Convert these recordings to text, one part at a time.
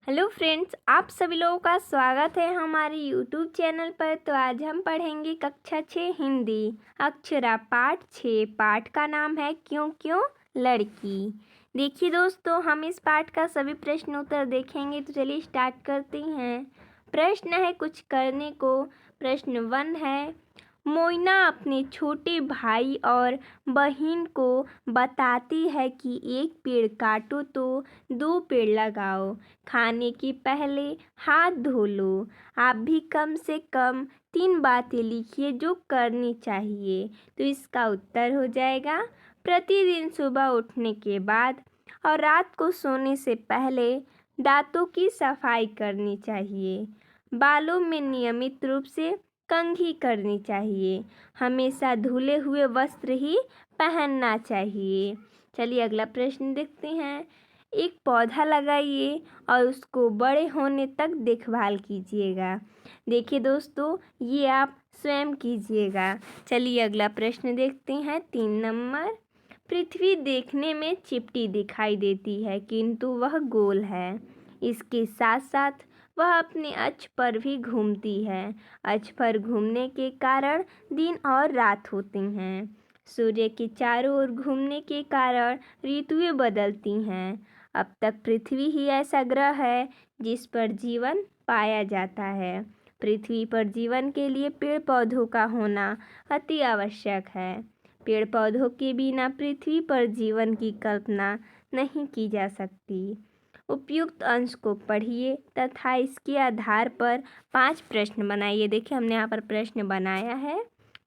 Hello friends, आप सभी लोगों का स्वागत है हमारे यूट्यूब चैनल पर। तो आज हम पढ़ेंगे कक्षा 6 हिंदी अक्षरा पाठ 6। पाठ का नाम है क्यों क्यों लड़की। देखिए दोस्तों, हम इस पाठ का सभी प्रश्न उत्तर देखेंगे। तो चलिए स्टार्ट करते हैं। प्रश्न है कुछ करने को। प्रश्न 1 है, मोइना अपने छोटे भाई और बहन को बताती है कि एक पेड़ काटो तो 2 पेड़ लगाओ। खाने के पहले हाथ धो लो। आप भी कम से कम 3 बातें लिखिए जो करनी चाहिए। तो इसका उत्तर हो जाएगा, प्रतिदिन सुबह उठने के बाद और रात को सोने से पहले दांतों की सफाई करनी चाहिए। बालों में नियमित रूप से कंघी करनी चाहिए। हमेशा धुले हुए वस्त्र ही पहनना चाहिए। चलिए अगला प्रश्न देखते हैं। एक पौधा लगाइए और उसको बड़े होने तक देखभाल कीजिएगा। देखिए दोस्तों, ये आप स्वयं कीजिएगा। चलिए अगला प्रश्न देखते हैं। 3 नंबर, पृथ्वी देखने में चिपटी दिखाई देती है किंतु वह गोल है। इसके साथ साथ वह अपने अक्ष पर भी घूमती है। अक्ष पर घूमने के कारण दिन और रात होती हैं। सूर्य के चारों ओर घूमने के कारण ऋतुएं बदलती हैं। अब तक पृथ्वी ही ऐसा ग्रह है जिस पर जीवन पाया जाता है। पृथ्वी पर जीवन के लिए पेड़ पौधों का होना अति आवश्यक है। पेड़ पौधों के बिना पृथ्वी पर जीवन की कल्पना नहीं की जा सकती। उपयुक्त अंश को पढ़िए तथा इसके आधार पर 5 प्रश्न बनाइए। देखिए हमने यहाँ पर प्रश्न बनाया है।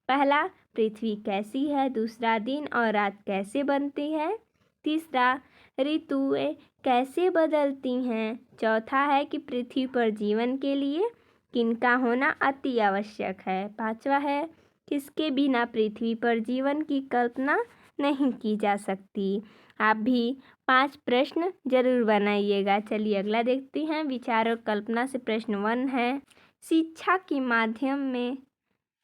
पहला, पृथ्वी कैसी है। दूसरा, दिन और रात कैसे बनती है। तीसरा, ऋतुएं कैसे बदलती हैं। चौथा है कि पृथ्वी पर जीवन के लिए किनका होना अति आवश्यक है। पांचवा है, किसके बिना पृथ्वी पर जीवन की कल्पना नहीं की जा सकती। आप भी 5 प्रश्न जरूर बनाइएगा। चलिए अगला देखते हैं। विचार और कल्पना से प्रश्न 1 है, शिक्षा के माध्यम में।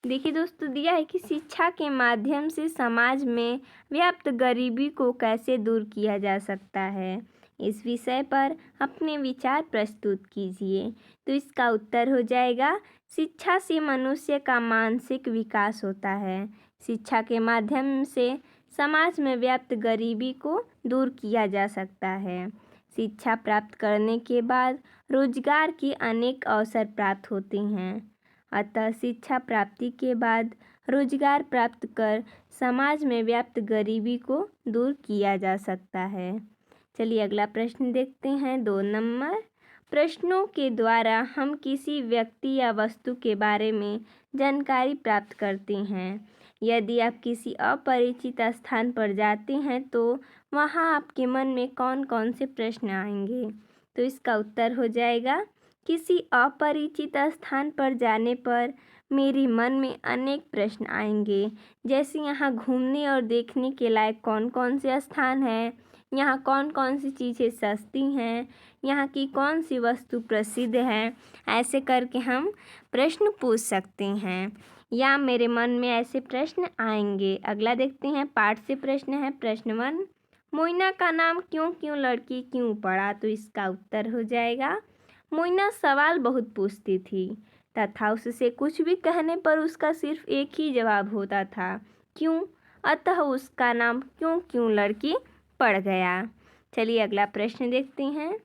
देखिए दोस्तों, दिया है कि शिक्षा के माध्यम से समाज में व्याप्त गरीबी को कैसे दूर किया जा सकता है। इस विषय पर अपने विचार प्रस्तुत कीजिए। तो इसका उत्तर हो जाएगा, शिक्षा से मनुष्य का मानसिक विकास होता है। शिक्षा के माध्यम से समाज में व्याप्त गरीबी को दूर किया जा सकता है। शिक्षा प्राप्त करने के बाद रोजगार के अनेक अवसर प्राप्त होते हैं। अतः शिक्षा प्राप्ति के बाद रोजगार प्राप्त कर समाज में व्याप्त गरीबी को दूर किया जा सकता है। चलिए अगला प्रश्न देखते हैं। 2 नंबर, प्रश्नों के द्वारा हम किसी व्यक्ति या वस्तु के बारे में जानकारी प्राप्त करते हैं। यदि आप किसी अपरिचित स्थान पर जाते हैं तो वहाँ आपके मन में कौन कौन से प्रश्न आएंगे। तो इसका उत्तर हो जाएगा, किसी अपरिचित स्थान पर जाने पर मेरे मन में अनेक प्रश्न आएंगे। जैसे यहाँ घूमने और देखने के लायक कौन कौन से स्थान हैं, यहाँ कौन कौन सी चीज़ें सस्ती हैं, यहाँ की कौन सी वस्तु प्रसिद्ध है। ऐसे करके हम प्रश्न पूछ सकते हैं या मेरे मन में ऐसे प्रश्न आएंगे। अगला देखते हैं। पाठ से प्रश्न है। प्रश्न 1, मोइना का नाम क्यों क्यों लड़की क्यों पड़ा। तो इसका उत्तर हो जाएगा, मोइना सवाल बहुत पूछती थी तथा उससे कुछ भी कहने पर उसका सिर्फ एक ही जवाब होता था, क्यों। अतः उसका नाम क्यों क्यों लड़की पड़ गया। चलिए अगला प्रश्न देखते हैं।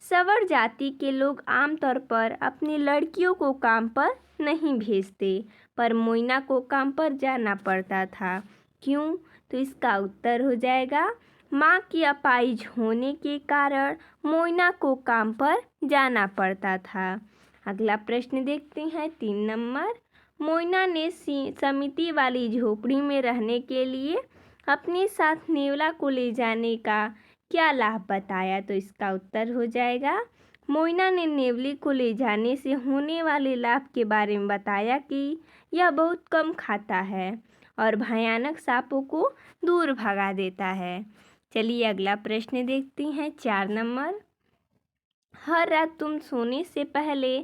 सवर जाति के लोग आमतौर पर अपनी लड़कियों को काम पर नहीं भेजते, पर मोइना को काम पर जाना पड़ता था, क्यों। तो इसका उत्तर हो जाएगा, माँ की अपाहिज होने के कारण मोइना को काम पर जाना पड़ता था। अगला प्रश्न देखते हैं। 3 नंबर, मोइना ने समिति वाली झोपड़ी में रहने के लिए अपने साथ नेवला को ले जाने का क्या लाभ बताया। तो इसका उत्तर हो जाएगा, मोइना ने नेवले को ले जाने से होने वाले लाभ के बारे में बताया कि यह बहुत कम खाता है और भयानक सांपों को दूर भगा देता है। चलिए अगला प्रश्न देखते हैं। 4 नंबर, हर रात तुम सोने से पहले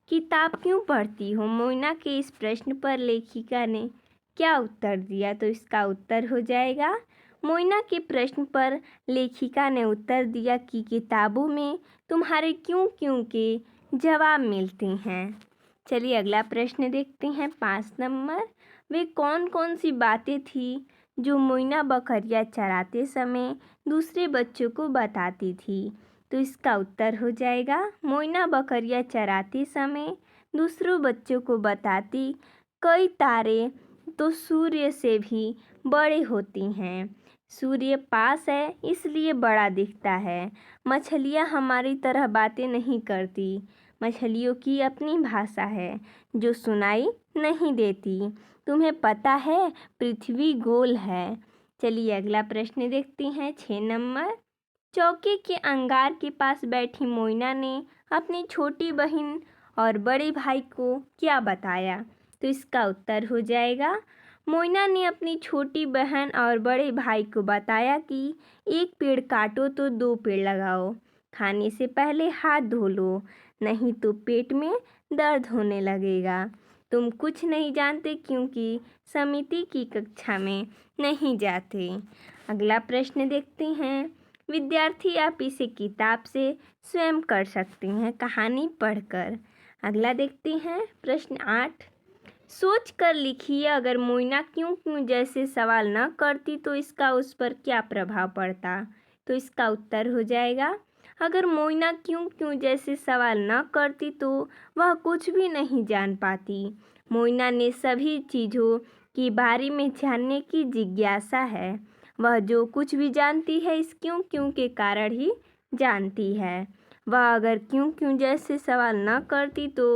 किताब क्यों पढ़ती हो। मोइना के इस प्रश्न पर लेखिका ने क्या उत्तर दिया। तो इसका उत्तर हो जाएगा, मोइना के प्रश्न पर लेखिका ने उत्तर दिया कि किताबों में तुम्हारे क्यों क्यों के जवाब मिलते हैं। चलिए अगला प्रश्न देखते हैं 5 नंबर। वे कौन कौन सी बातें थी जो मोइना बकरियां चराते समय दूसरे बच्चों को बताती थी। तो इसका उत्तर हो जाएगा मोइना बकरियां चराते समय दूसरों बच्चों को बताती कई तारे तो सूर्य से भी बड़े होती हैं। सूर्य पास है इसलिए बड़ा दिखता है। मछलियाँ हमारी तरह बातें नहीं करती। मछलियों की अपनी भाषा है जो सुनाई नहीं देती। तुम्हें पता है पृथ्वी गोल है। चलिए अगला प्रश्न देखते हैं 6 नंबर। चौके के अंगार के पास बैठी मोइना ने अपनी छोटी बहन और बड़े भाई को क्या बताया। तो इसका उत्तर हो जाएगा मोइना ने अपनी छोटी बहन और बड़े भाई को बताया कि एक पेड़ काटो तो 2 पेड़ लगाओ। खाने से पहले हाथ धो लो, नहीं तो पेट में दर्द होने लगेगा। तुम कुछ नहीं जानते क्योंकि समिति की कक्षा में नहीं जाते। अगला प्रश्न देखते हैं। विद्यार्थी आप इसे किताब से स्वयं कर सकते हैं कहानी पढ़कर। अगला देखते हैं प्रश्न 8। सोच कर लिखिए अगर मोइना क्यों क्यों जैसे सवाल न करती तो इसका उस पर क्या प्रभाव पड़ता। तो इसका उत्तर हो जाएगा अगर मोइना क्यों क्यों जैसे सवाल न करती तो वह कुछ भी नहीं जान पाती। मोइना ने सभी चीज़ों के बारे में जानने की जिज्ञासा है। वह जो कुछ भी जानती है इस क्यों क्यों के कारण ही जानती है। वह अगर क्यों क्यों जैसे सवाल न करती तो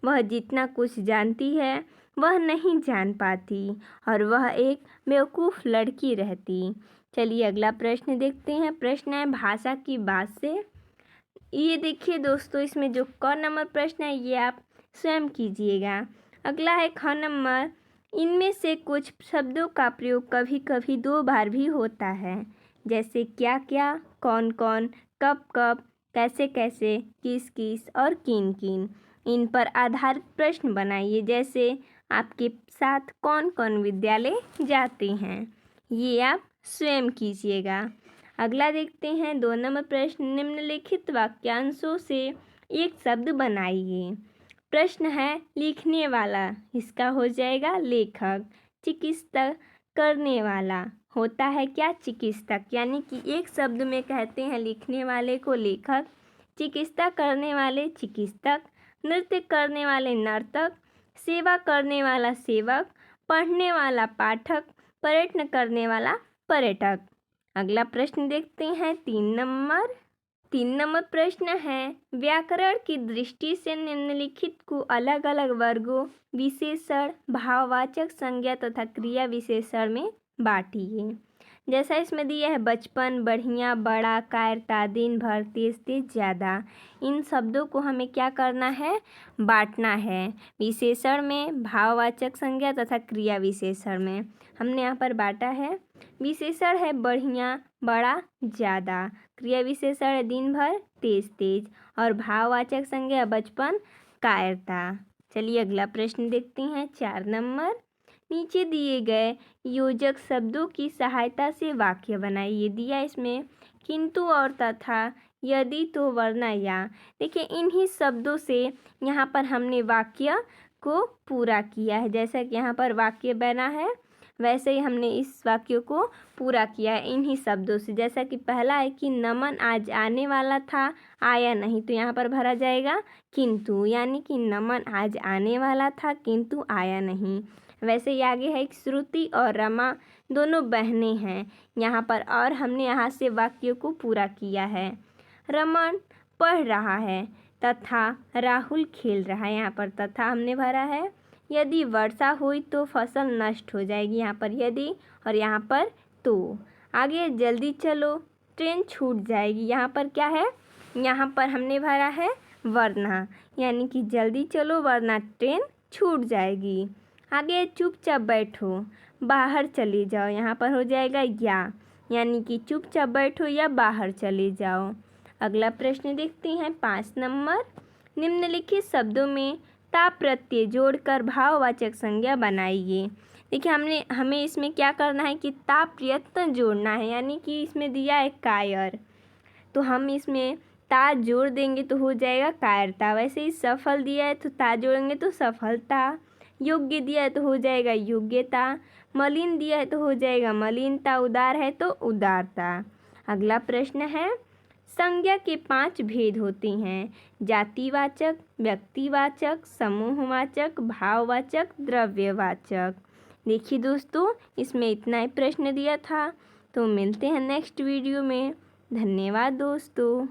वह जितना कुछ जानती है वह नहीं जान पाती और वह एक बेवकूफ़ लड़की रहती। चलिए अगला प्रश्न देखते हैं। प्रश्न है भाषा की बात से। ये देखिए दोस्तों, इसमें जो क नंबर प्रश्न है ये आप स्वयं कीजिएगा। अगला है ख नंबर। इनमें से कुछ शब्दों का प्रयोग कभी कभी 2 बार भी होता है, जैसे क्या क्या, कौन कौन, कब कब, कैसे कैसे, किस किस और किन किन। इन पर आधारित प्रश्न बनाइए, जैसे आपके साथ कौन कौन विद्यालय जाते हैं। ये आप स्वयं कीजिएगा। अगला देखते हैं 2 नंबर प्रश्न। निम्नलिखित वाक्यांशों से एक शब्द बनाइए। प्रश्न है लिखने वाला, इसका हो जाएगा लेखक। चिकित्सक करने वाला होता है क्या, चिकित्सक। यानी कि एक शब्द में कहते हैं लिखने वाले को लेखक, चिकित्सा करने वाले चिकित्सक, नृत्य करने वाले नर्तक, सेवा करने वाला सेवक, पढ़ने वाला पाठक, पर्यटन करने वाला पर्यटक। अगला प्रश्न देखते हैं 3 नंबर प्रश्न है व्याकरण की दृष्टि से निम्नलिखित को अलग अलग वर्गों, विशेषण, भाववाचक संज्ञा तथा क्रिया विशेषण में बांटिए। जैसा इसमें दिया है बचपन, बढ़िया, बड़ा, कायरता, दिन भर, तेज तेज, ज़्यादा। इन शब्दों को हमें क्या करना है, बांटना है। विशेषण में, भाववाचक संज्ञा तथा क्रिया विशेषण में। हमने यहाँ पर बांटा है। विशेषण है बढ़िया, बड़ा, ज़्यादा। क्रिया विशेषण है दिन भर, तेज तेज। और भाववाचक संज्ञा बचपन, कायरता। चलिए अगला प्रश्न देखते हैं 4 नंबर। नीचे दिए गए योजक शब्दों की सहायता से वाक्य बनाइए। दिया इसमें किंतु और तथा, यदि तो, वरना या। देखिए इन्हीं शब्दों से यहाँ पर हमने वाक्य को पूरा किया है। जैसा कि यहाँ पर वाक्य बना है वैसे ही हमने इस वाक्य को पूरा किया है इन्हीं शब्दों से। जैसा कि पहला है कि नमन आज आने वाला था, आया नहीं, तो यहाँ पर भरा जाएगा किंतु, यानी कि नमन आज आने वाला था किंतु आया नहीं। वैसे ही आगे है श्रुति और रमा दोनों बहनें हैं यहाँ पर, और हमने यहाँ से वाक्य को पूरा किया है। रमन पढ़ रहा है तथा राहुल खेल रहा है। यहाँ पर तथा हमने भरा है। यदि वर्षा हुई तो फसल नष्ट हो जाएगी, यहाँ पर यदि, और यहाँ पर तो। आगे जल्दी चलो ट्रेन छूट जाएगी, यहाँ पर क्या है, यहाँ पर हमने भरा है वरना, यानी कि जल्दी चलो वरना ट्रेन छूट जाएगी। आगे चुपचाप बैठो, बाहर चले जाओ, यहाँ पर हो जाएगा या, यानी कि चुपचाप बैठो या बाहर चले जाओ। अगला प्रश्न देखते हैं 5 नंबर। निम्नलिखित शब्दों में ता प्रत्यय जोड़कर भाववाचक संज्ञा बनाइए। देखिए हमें इसमें क्या करना है कि ता प्रयत्न जोड़ना है, यानी कि इसमें दिया है कायर, तो हम इसमें ता जोड़ देंगे तो हो जाएगा कायरता। वैसे ही सफल दिया है तो ता जोड़ेंगे तो सफलता। योग्य दिया है तो हो जाएगा योग्यता। मलिन दिया है तो हो जाएगा मलिनता। उदार है तो उदारता। अगला प्रश्न है, संज्ञा के 5 भेद होते हैं, जातिवाचक, व्यक्तिवाचक, समूहवाचक, भाववाचक, द्रव्यवाचक। देखिए दोस्तों, इसमें इतना ही प्रश्न दिया था। तो मिलते हैं नेक्स्ट वीडियो में। धन्यवाद दोस्तों।